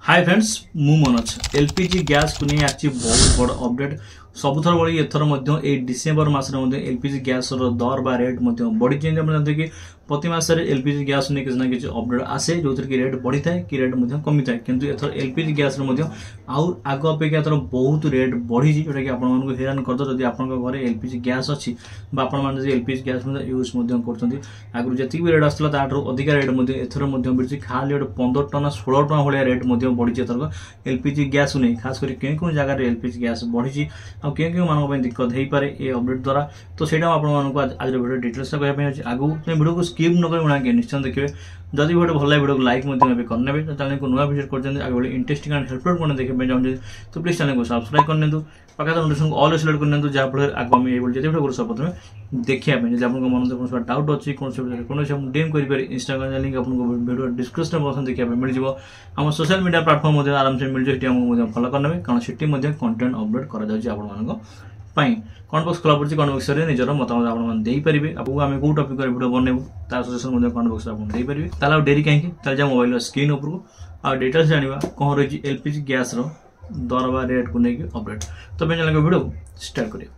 Hi friends मु Manoj LPG gas को नहीं आछि बहुत बड़ अपडेट सबुथर बड़ी एथर मध्य ए डिसेंबर मास एलपीजी गैस दर बा रेट बढ़ी जानते कि प्रति मास एलपीजी गैस नहीं किसी ना कि अपडेट आसे जो कि रेट बढ़ी थाए कि रेट कमी थाए किंतु एथर एलपीजी गैस आउ आग अपेक्षा एथर बहुत रेट बढ़ी जोटा कि आपको हैरान करद जब आप घर एलपीजी गैस अच्छी आपण एलपीजी गैस यूज कर आगु जी भी रेट आसाला ताठू अधिक रेट एथर मिली खाली 15 टन 16 टन भाया रेट बढ़ी एथरक एलपीजी गैस नहीं खास कर क्यों जगह एलपीजी गैस बढ़ी आ क्यों मान दिक्कत हो पारे ये अपडेट द्वारा तो सही आपको आज वीडियो डिटेल्स कहते आगू वीडियो को स्किप न कर निश्चय देखिए जदि वीडियो भल वीडियो को लाइक करने तो चैनल को नुआ विजिट कर आगे इंटरेस्टिंग एंड हेल्पफुल कंटेंट देखा चाहते तो प्लीज चैनल को सब्सक्राइब करने पाखा नोटिफिकेशन ऑल सिलेक्ट करने जहाँफल आगे आम ये वीडियो कर सब प्रथम देखिए जब आप मन कौन डाउट अच्छी कौन डीएम कर इंस्टाग्राम लिंक आपको वीडियो डिस्क्रिप्शन बॉक्स देखा मिल जाए आम सोशल मीडिया प्लेटफॉर्म आराम से मिल जाए फॉलो करने कारण से कंटेंट अपलोड कर कमेंट बॉक्स खोला पड़ी कमेंट बॉक्स में निजर मतामत आपने आपको आम कौ टॉपिक वीडियो बनैबू तार सजेशन कमेंट बॉक्स में डेरी कहीं जा मोबाइल स्क्रीन उपरको आ डिटेल्स जाना कौन रही एलपीजी गैस दर बा रेट को लेकिन अपडेट तो वीडियो स्टार्ट करिए।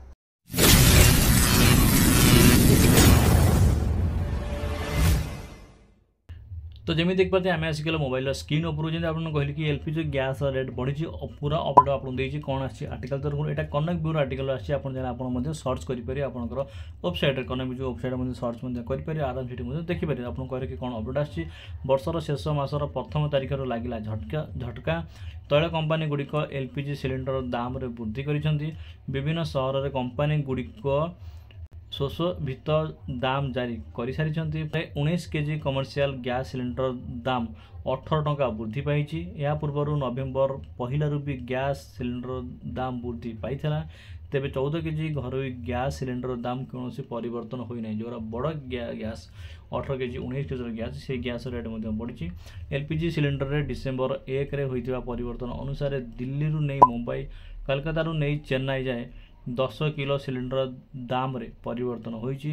तो जमी देख पाते आम आसिक मोबाइल स्क्रीन उपरू जब आपको कहली कि एलपीजी गैस रेट बढ़ी पूरा अपडेट आपको देती कौन आर्टिकल तो यहाँ कनक ब्यूरो आर्टिकल आसान सर्च करेंगे आपंकर वेबसाइट कनक ब्यूरो वेबसाइट सर्च करेंगे आराम से देखिए आपको कहे कि कौन अपडेट आसी वर्षर शेष मासर प्रथम तारीख लगिला झटका तैल कंपानी गुड़िक एलपीजी सिलिंडर दाम वृद्धि कर विभिन्न सहर में कंपानी गुड़िक स्वशोभित दाम जारी कर सारी प्राय 19 केजी कमर्शियल गैस सिलिंडर दाम 18 टंका वृद्धि पाई। या पूर्व नवेम्बर पहलू भी गैस सिलिंडर दाम वृद्धि पाई तेरे 14 केजी घरोई गैस सिलिंडर दाम कौन परिवर्तन होना जो बड़ गैस 18 केजी 19 केजी गैस से गैस रेट बढ़ी। एलपीजी सिलिंडर डिसेम्बर 1 होता परिवर्तन अनुसार दिल्ली नहीं मुंबई कलकता नहीं चेन्नई जाए 10 किलो सिलिंडर दाम रे परिवर्तन होइछि।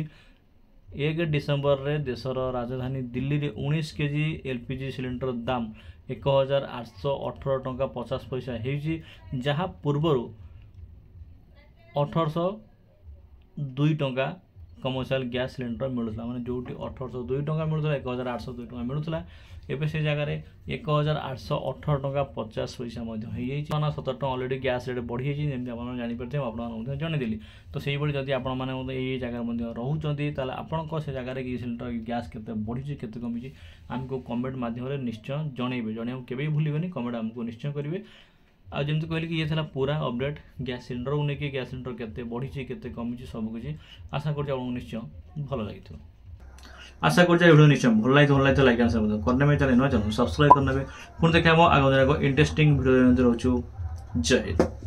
1 डिसेम्बर रे देशर राजधानी दिल्ली रे 19 केजी एलपीजी सिलिंडर दाम 1818 टंका 50 पैसा होइछि जहाँ पूर्वरु 1802 टंका कमर्शियल गैस सिलिंडर मिलूला माने जोटी 1802 टंका मिलूला 1802 टंका मिलूला एवं से जगह 1818 टंका 50 पैसा हो 70 टंका अलरेडी गैस रेट बढ़ी जमी आप जापर आपको जनईदेली तो से जब आपने ये जगह रोचे आपण से जगह कि सिलिंडर गैस के बढ़ी के कमी आमको कमेंट माध्यम निश्चय जनइबे जनइबा के भूलें कमेंट आमको निश्चय करेंगे। आ जमी कहली कि ये पूरा अपडेट गैस सिलिंडर को लेकिन गैस सिलिंडर केते बढ़ी केते कमी सबकि आशा कर निश्चय भल लगी आशा कर वीडियो निश्चय भल लगे लाइक करने चैनल नुआ चैनल सब्सक्राइब करने पुणी देखा आगे इंटरेस्टिंग वीडियो रोचु जय हिंद।